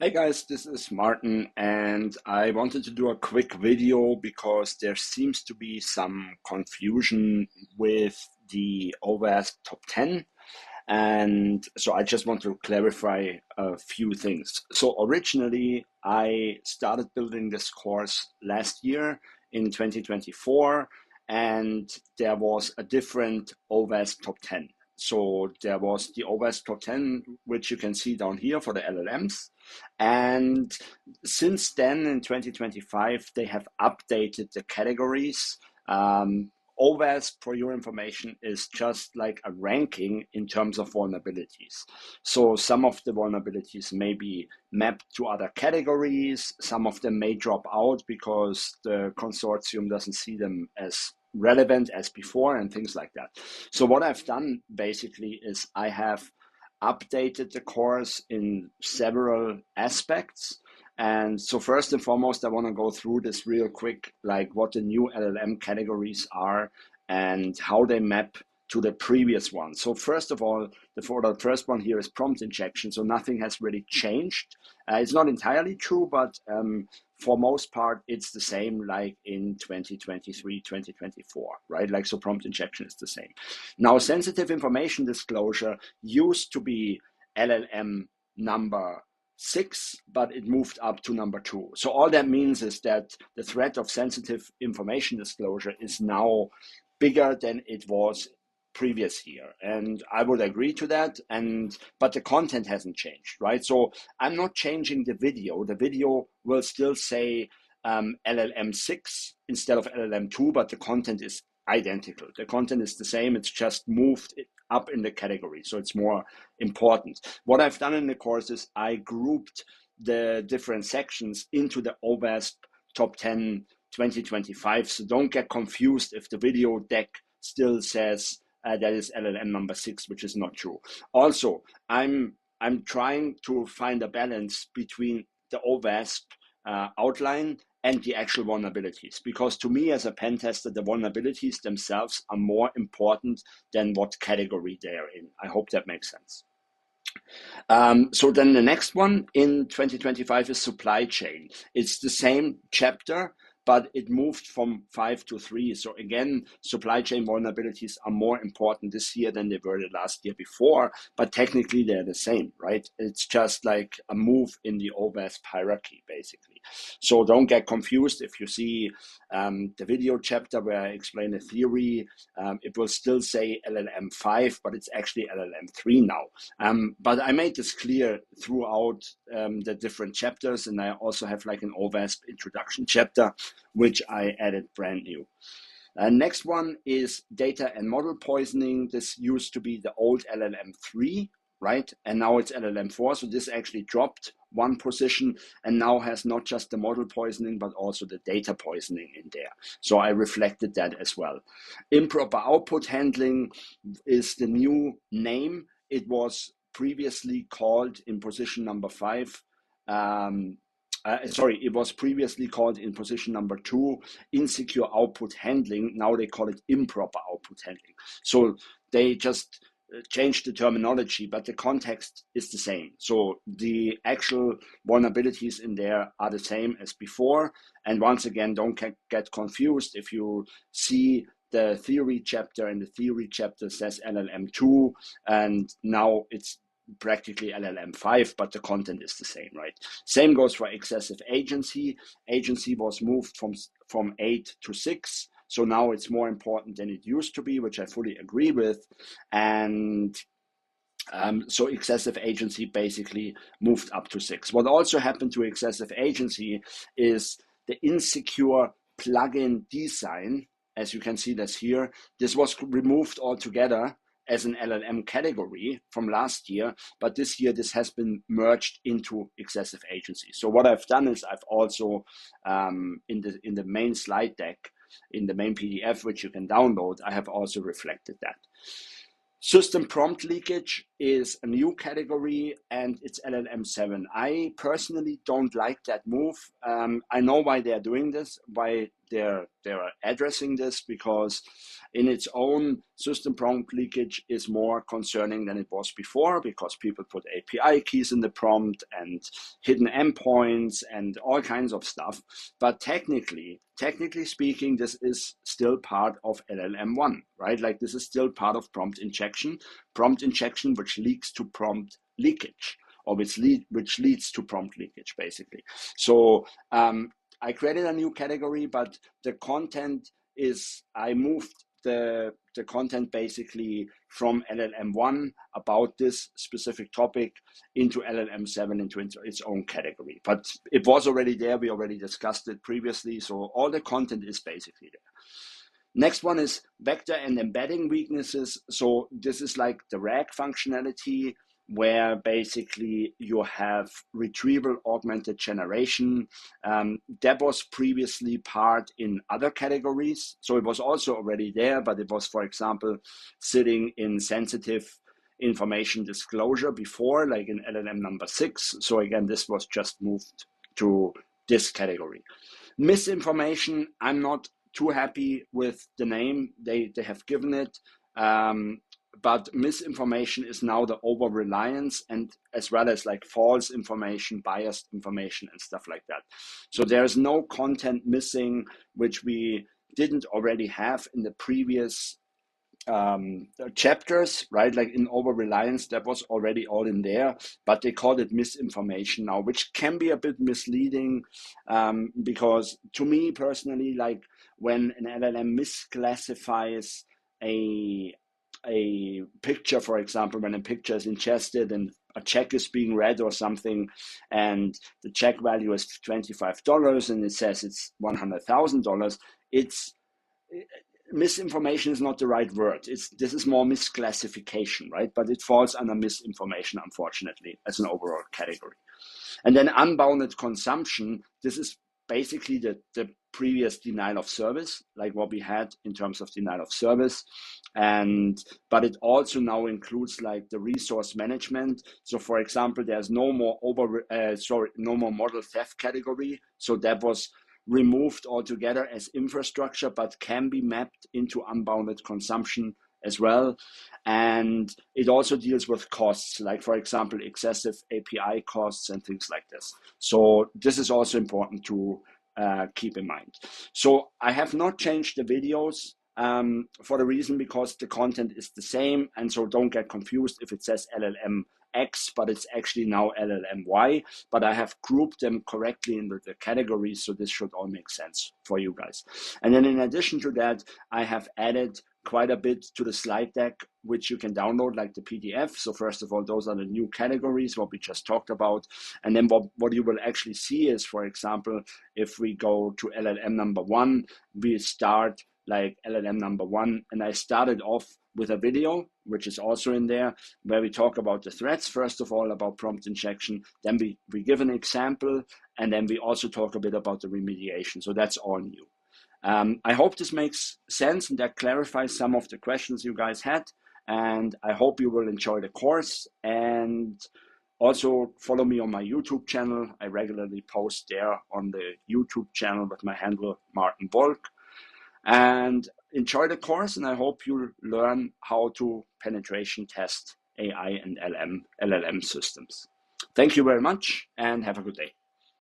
Hey guys, this is Martin, and I wanted to do a quick video because there seems to be some confusion with the OWASP top 10. And so I just want to clarify a few things. So originally, I started building this course last year in 2024, and there was a different OWASP top 10. So there was the OWASP top 10, which you can see down here for the LLMs. And since then, in 2025, they have updated the categories. OWASP, for your information, is just like a ranking in terms of vulnerabilities. So some of the vulnerabilities may be mapped to other categories. Some of them may drop out because the consortium doesn't see them as relevant as before and things like that. So what I've done basically is I have updated the course in several aspects. And so first and foremost, I want to go through this real quick, like what the new LLM categories are and how they map to the previous one. So first of all, the first one here is prompt injection. So nothing has really changed. It's not entirely true, but for most part, it's the same like in 2023, 2024, right? Like, so prompt injection is the same. Now, sensitive information disclosure used to be LLM number 6, but it moved up to number 2. So all that means is that the threat of sensitive information disclosure is now bigger than it was previous year, and I would agree to that. But the content hasn't changed, right? So I'm not changing the video. The video will still say LLM 6 instead of LLM 2, but the content is identical. The content is the same. It's just moved up in the category, so it's more important. What I've done in the course is I grouped the different sections into the OWASP top 10 2025. So don't get confused if the video deck still says that is LLM number 6, which is not true. Also, I'm trying to find a balance between the OWASP outline and the actual vulnerabilities, because to me as a pen tester, the vulnerabilities themselves are more important than what category they're in. I hope that makes sense. So then the next one in 2025 is supply chain. It's the same chapter, but it moved from 5 to 3. So again, supply chain vulnerabilities are more important this year than they were the last year before, but technically they're the same, right? It's just like a move in the OWASP hierarchy, basically. So don't get confused if you see the video chapter where I explain the theory. It will still say LLM 5, but it's actually LLM 3 now. But I made this clear throughout the different chapters, and I also have like an OWASP introduction chapter, which I added brand new. Next one is data and model poisoning. This used to be the old LLM 3, right? And now it's LLM 4. So this actually dropped one position and now has not just the model poisoning, but also the data poisoning in there. So I reflected that as well. Improper output handling is the new name. It was previously called in position number 5. It was previously called in position number 2, insecure output handling. Now they call it improper output handling. So they just changed the terminology, but the context is the same. So the actual vulnerabilities in there are the same as before. And once again, don't get confused if you see the theory chapter, and the theory chapter says LLM 2, and now it's practically LLM 5, but the content is the same, right? Same goes for excessive agency. Agency was moved from 8 to 6. So now it's more important than it used to be, which I fully agree with. And so excessive agency basically moved up to 6. What also happened to excessive agency is the insecure plugin design. As you can see this here, this was removed altogether as an LLM category from last year, but this year this has been merged into excessive agency. So what I've done is I've also in the main slide deck, in the main PDF, which you can download, I have also reflected that. System prompt leakage is a new category, and it's LLM7. I personally don't like that move. I know why they're doing this, why they're addressing this, because in its own, system prompt leakage is more concerning than it was before, because people put API keys in the prompt and hidden endpoints and all kinds of stuff. But technically speaking, this is still part of LLM1, right? Like, this is still part of prompt injection, which leads to prompt leakage, or which leads to prompt leakage, basically. So I created a new category, but the content is, I moved the content basically from LLM1 about this specific topic into LLM7, into its own category. But it was already there. We already discussed it previously. So all the content is basically there. Next one is vector and embedding weaknesses. So this is like the RAG functionality, where basically you have retrieval augmented generation. That was previously part in other categories. So it was also already there, but it was, for example, sitting in sensitive information disclosure before, like in LLM number 6. So again, this was just moved to this category. Misinformation, I'm not too happy with the name they have given it. But misinformation is now the over reliance, and as well as like false information, biased information, and stuff like that. So there's no content missing which we didn't already have in the previous chapters, right? Like in over reliance, that was already all in there, but they called it misinformation now, which can be a bit misleading, because to me personally, like when an LLM misclassifies a picture, for example, when a picture is ingested and a check is being read or something, and the check value is $25 and it says it's $100,000, it's misinformation is not the right word. This is more misclassification, right? But it falls under misinformation, unfortunately, as an overall category. And then unbounded consumption, this is basically the previous denial of service, like what we had in terms of denial of service. But it also now includes like the resource management. So for example, there's no more no more model theft category. So that was removed altogether as infrastructure, but can be mapped into unbounded consumption as well. And it also deals with costs, like for example, excessive API costs and things like this. So this is also important to keep in mind. So I have not changed the videos for the reason because the content is the same. And so don't get confused if it says LLM X, but it's actually now LLMY, but I have grouped them correctly in the categories, so this should all make sense for you guys. And then in addition to that, I have added quite a bit to the slide deck, which you can download like the PDF. So first of all, those are the new categories, what we just talked about. And then what you will actually see is, for example, if we go to LLM number 1, we start like LLM number 1, and I started off with a video, which is also in there, where we talk about the threats, first of all, about prompt injection, then we give an example, and then we also talk a bit about the remediation. So that's all new. I hope this makes sense and that clarifies some of the questions you guys had, and I hope you will enjoy the course. And also follow me on my YouTube channel. I regularly post there on the YouTube channel with my handle Martin Volk. And enjoy the course, and I hope you learn how to penetration test AI and LLM systems. Thank you very much, and have a good day.